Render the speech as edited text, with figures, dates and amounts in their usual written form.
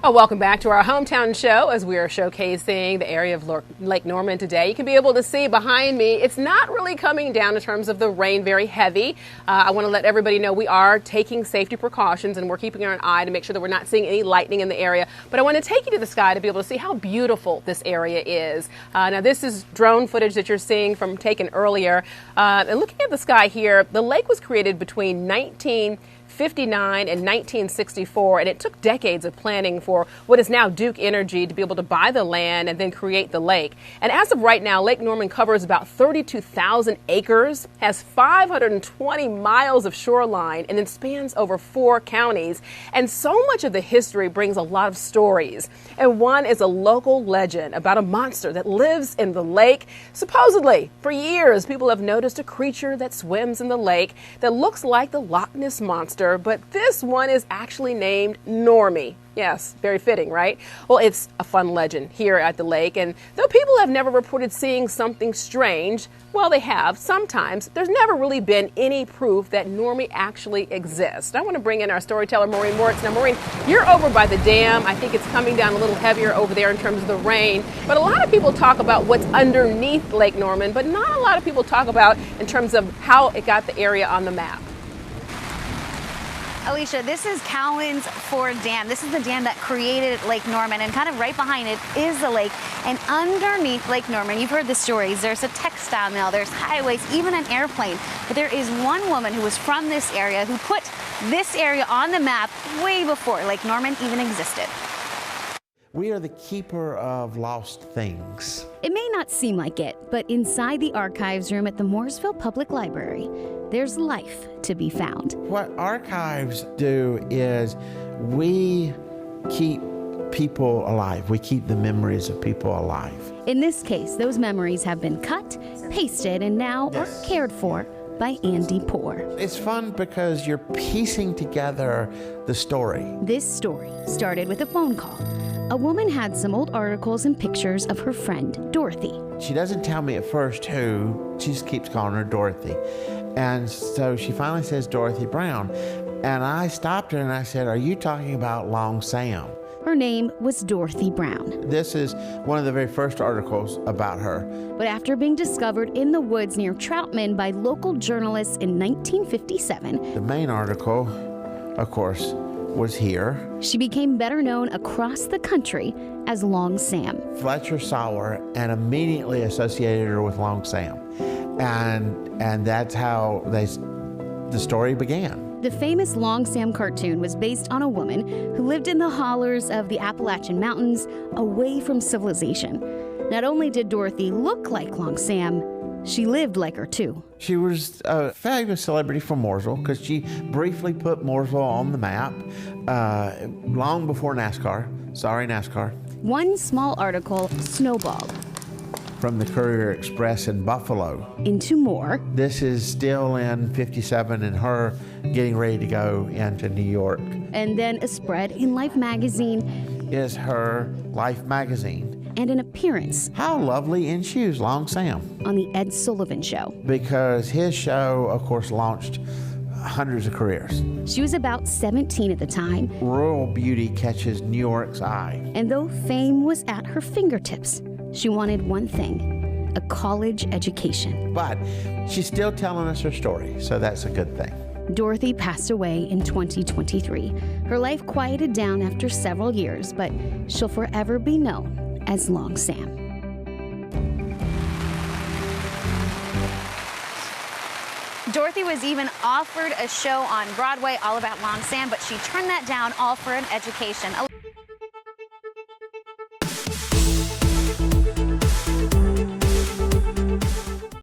Oh, welcome back to our hometown show as we are showcasing the area of Lake Norman today. You can be able to see behind me, it's not really coming down in terms of the rain very heavy. I want to let everybody know we are taking safety precautions and we're keeping an eye to make sure that we're not seeing any lightning in the area. But I want to take you to the sky to be able to see how beautiful this area is. Now this is drone footage that you're seeing from taken earlier. And looking at the sky here, the lake was created between 1959 and 1964, and it took decades of planning for what is now Duke Energy to be able to buy the land and then create the lake. And as of right now, Lake Norman covers about 32,000 acres, has 520 miles of shoreline, and then spans over 4 counties. And so much of the history brings a lot of stories. And one is a local legend about a monster that lives in the lake. Supposedly, for years, people have noticed a creature that swims in the lake that looks like the Loch Ness Monster, but this one is actually named Normie. Yes, very fitting, right? Well, it's a fun legend here at the lake, and though people have never reported seeing something strange, well, they have sometimes, there's never really been any proof that Normie actually exists. I want to bring in our storyteller, Maureen Moritz. Now, Maureen, you're over by the dam. I think it's coming down a little heavier over there in terms of the rain, but a lot of people talk about what's underneath Lake Norman, but not a lot of people talk about in terms of how it got the area on the map. Alicia, this is Cowan's Ford Dam. This is the dam that created Lake Norman, and kind of right behind it is the lake. And underneath Lake Norman, you've heard the stories, there's a textile mill, there's highways, even an airplane. But there is one woman who was from this area who put this area on the map way before Lake Norman even existed. We are the keeper of lost things. It may not seem like it, but inside the archives room at the Mooresville Public Library, there's life to be found. What archives do is we keep people alive. We keep the memories of people alive. In this case, those memories have been cut, pasted, and now are cared for by Andy Poor. It's fun because you're piecing together the story. This story started with a phone call. A woman had some old articles and pictures of her friend, Dorothy. She doesn't tell me at first who, she just keeps calling her Dorothy. And so she finally says Dorothy Brown. And I stopped her and I said, "Are you talking about Long Sam?" Her name was Dorothy Brown. This is one of the very first articles about her. But after being discovered in the woods near Troutman by local journalists in 1957, the main article, of course, was here. She became better known across the country as Long Sam. Fletcher saw her and immediately associated her with Long Sam. And that's how the story began. The famous Long Sam cartoon was based on a woman who lived in the hollers of the Appalachian Mountains, away from civilization. Not only did Dorothy look like Long Sam, she lived like her too. She was a fabulous celebrity from Mooresville because she briefly put Mooresville on the map long before NASCAR. Sorry, NASCAR. One small article snowballed from the Courier Express in Buffalo into more. This is still in 57 and her getting ready to go into New York. And then a spread in Life magazine. Is her Life magazine. And an appearance. How lovely in shoes, Long Sam. On the Ed Sullivan Show. Because his show, of course, launched hundreds of careers. She was about 17 at the time. Rural beauty catches New York's eye. And though fame was at her fingertips, she wanted one thing, a college education. But she's still telling us her story, so that's a good thing. Dorothy passed away in 2023. Her life quieted down after several years, but she'll forever be known as Long Sam. Dorothy was even offered a show on Broadway all about Long Sam, but she turned that down all for an education.